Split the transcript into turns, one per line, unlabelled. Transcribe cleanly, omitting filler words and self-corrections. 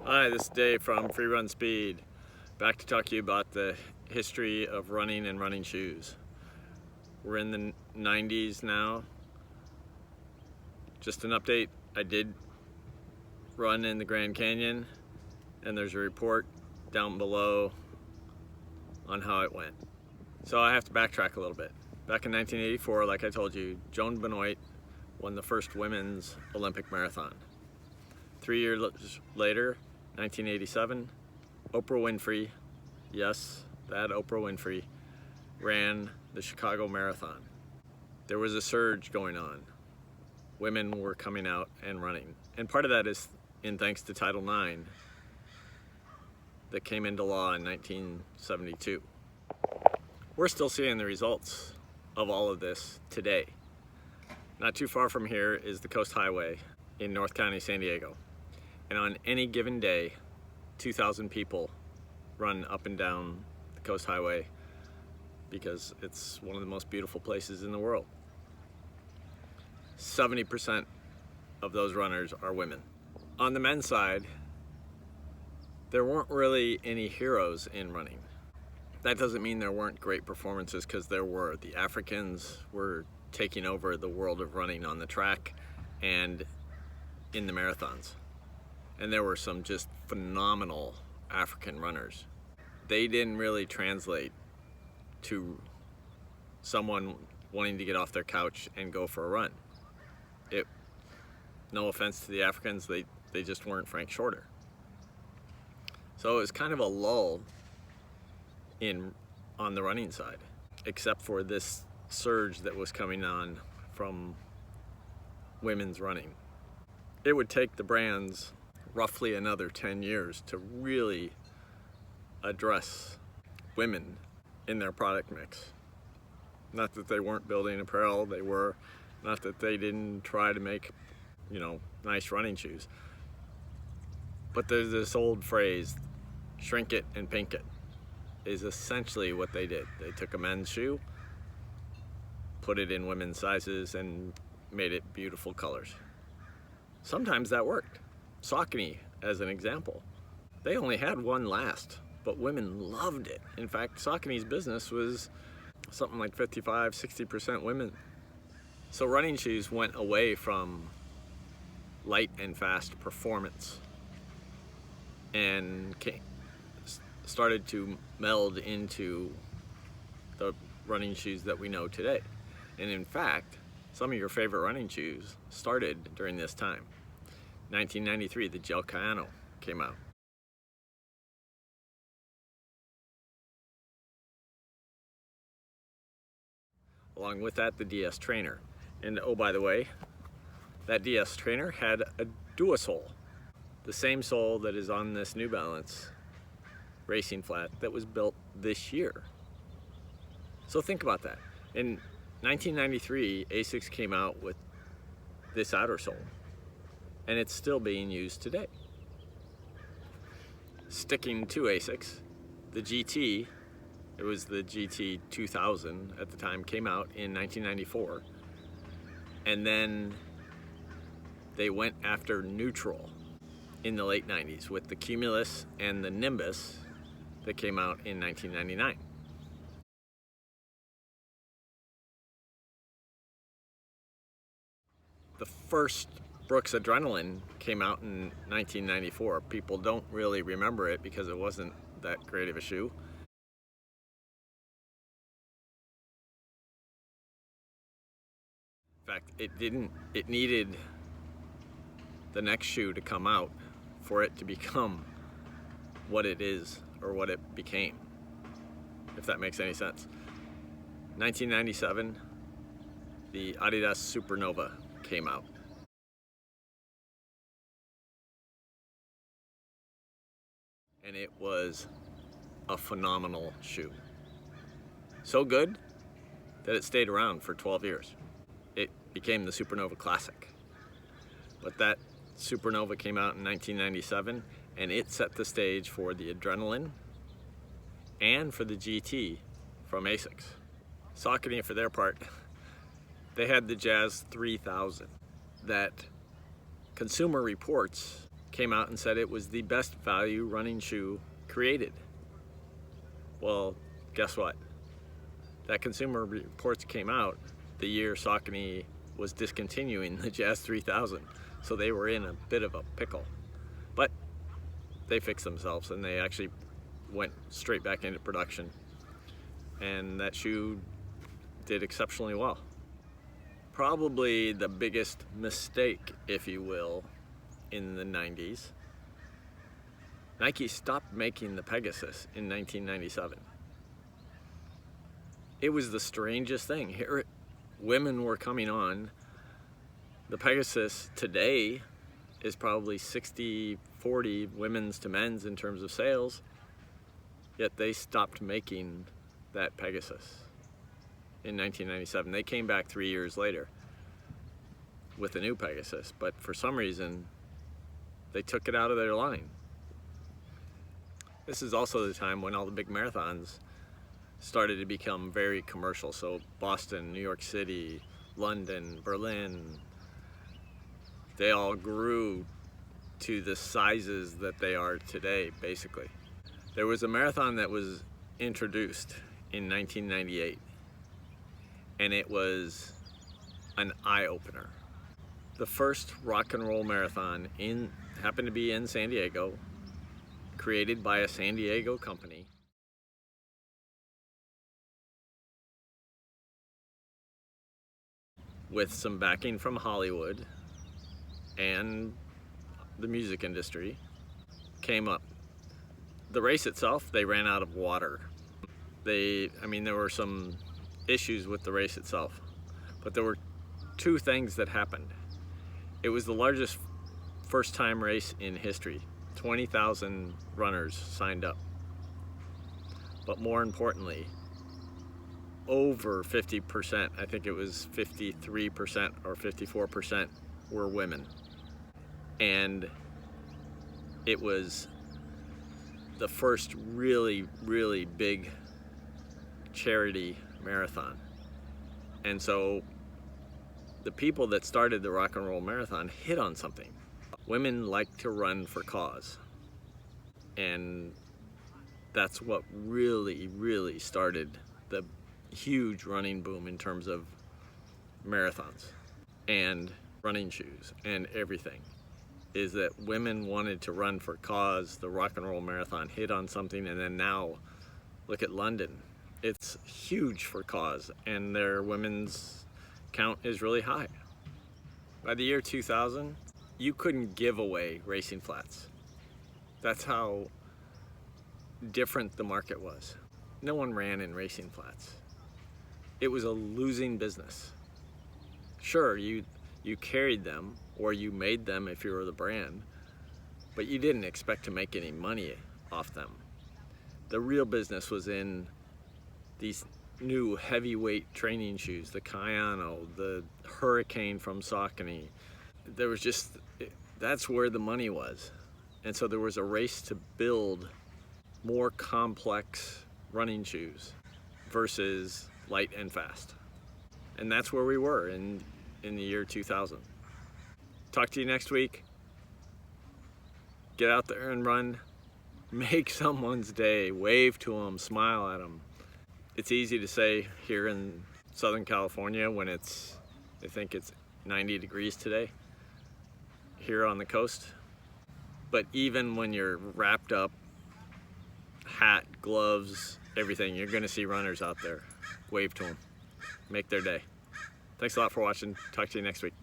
Hi, this is Dave from Free Run Speed. Back to talk to you about the history of running and running shoes. We're in the 90s now. Just an update, I did run in the Grand Canyon, and there's a report down below on how it went. So I have to backtrack a little bit. Back in 1984, like I told you, Joan Benoit won the first women's Olympic marathon. 3 years later, 1987, Oprah Winfrey, yes, that Oprah Winfrey, ran the Chicago Marathon. There was a surge going on. Women were coming out and running. And part of that is in thanks to Title IX that came into law in 1972. We're still seeing the results of all of this today. Not too far from here is the Coast Highway in North County, San Diego. And on any given day, 2,000 people run up and down the Coast Highway because it's one of the most beautiful places in the world. 70% of those runners are women. On the men's side, there weren't really any heroes in running. That doesn't mean there weren't great performances, because there were. The Africans were taking over the world of running on the track and in the marathons. And there were some just phenomenal African runners. They didn't really translate to someone wanting to get off their couch and go for a run. No offense to the Africans, they just weren't Frank Shorter. So it was kind of a lull on the running side, except for this surge that was coming on from women's running. It would take the brands roughly another 10 years to really address women in their product mix. Not that they weren't building apparel, they were. Not that they didn't try to make, nice running shoes. But there's this old phrase, shrink it and pink it, is essentially what they did. They took a men's shoe, put it in women's sizes, and made it beautiful colors. Sometimes that worked. Saucony, as an example. They only had one last, but women loved it. In fact, Saucony's business was something like 55-60% women. So running shoes went away from light and fast performance and started to meld into the running shoes that we know today. And in fact, some of your favorite running shoes started during this time. 1993, the Gel Cayano came out. Along with that, the DS Trainer. And oh, by the way, that DS Trainer had a Duosole, the same sole that is on this New Balance racing flat that was built this year. So think about that. In 1993, Asics came out with this outer sole, and it's still being used today. Sticking to Asics, the GT, it was the GT 2000 at the time, came out in 1994, and then they went after neutral in the late 90s with the Cumulus and the Nimbus that came out in 1999. The first Brooks Adrenaline came out in 1994. People don't really remember it because it wasn't that great of a shoe. In fact, it needed the next shoe to come out for it to become what it is, or what it became, if that makes any sense. 1997, the Adidas Supernova came out. And it was a phenomenal shoe. So good that it stayed around for 12 years. It became the Supernova Classic. But that Supernova came out in 1997, and it set the stage for the Adrenaline and for the GT from Asics. Saucony, for their part, they had the Jazz 3000 that Consumer Reports came out and said it was the best value running shoe created. Well, guess what? That Consumer Reports came out the year Saucony was discontinuing the Jazz 3000, so they were in a bit of a pickle. But they fixed themselves and they actually went straight back into production, and that shoe did exceptionally well. Probably the biggest mistake, if you will, in the 90s, Nike stopped making the Pegasus in 1997. It was the strangest thing. Here, women were coming on. The Pegasus today is probably 60-40 women's to men's in terms of sales, yet they stopped making that Pegasus in 1997. They came back 3 years later with a new Pegasus, but for some reason they took it out of their line. This is also the time when all the big marathons started to become very commercial. So Boston, New York City, London, Berlin, they all grew to the sizes that they are today, basically. There was a marathon that was introduced in 1998, and it was an eye-opener. The first rock and roll marathon happened to be in San Diego, created by a San Diego company. With some backing from Hollywood and the music industry, came up. The race itself, they ran out of water. There were some issues with the race itself, but there were two things that happened. It was the largest first-time race in history. 20,000 runners signed up. But more importantly, over 50%, I think it was 53% or 54%, were women. And it was the first really, really big charity marathon. And so the people that started the rock and roll marathon hit on something. Women like to run for cause. And that's what really, really started the huge running boom in terms of marathons and running shoes and everything, is that women wanted to run for cause. The rock and roll marathon hit on something, and then now look at London. It's huge for cause, and their women's count is really high. By the year 2000, you couldn't give away racing flats. That's how different the market was. No one ran in racing flats. It was a losing business. Sure, you carried them, or you made them if you were the brand, but you didn't expect to make any money off them. The real business was in these new heavyweight training shoes, the Kayano, the Hurricane from Saucony. That's where the money was. And so there was a race to build more complex running shoes versus light and fast. And that's where we were in the year 2000. Talk to you next week. Get out there and run. Make someone's day. Wave to them, smile at them. It's easy to say here in Southern California when I think it's 90 degrees today here on the coast. But even when you're wrapped up, hat, gloves, everything, you're gonna see runners out there. Wave to them. Make their day. Thanks a lot for watching. Talk to you next week.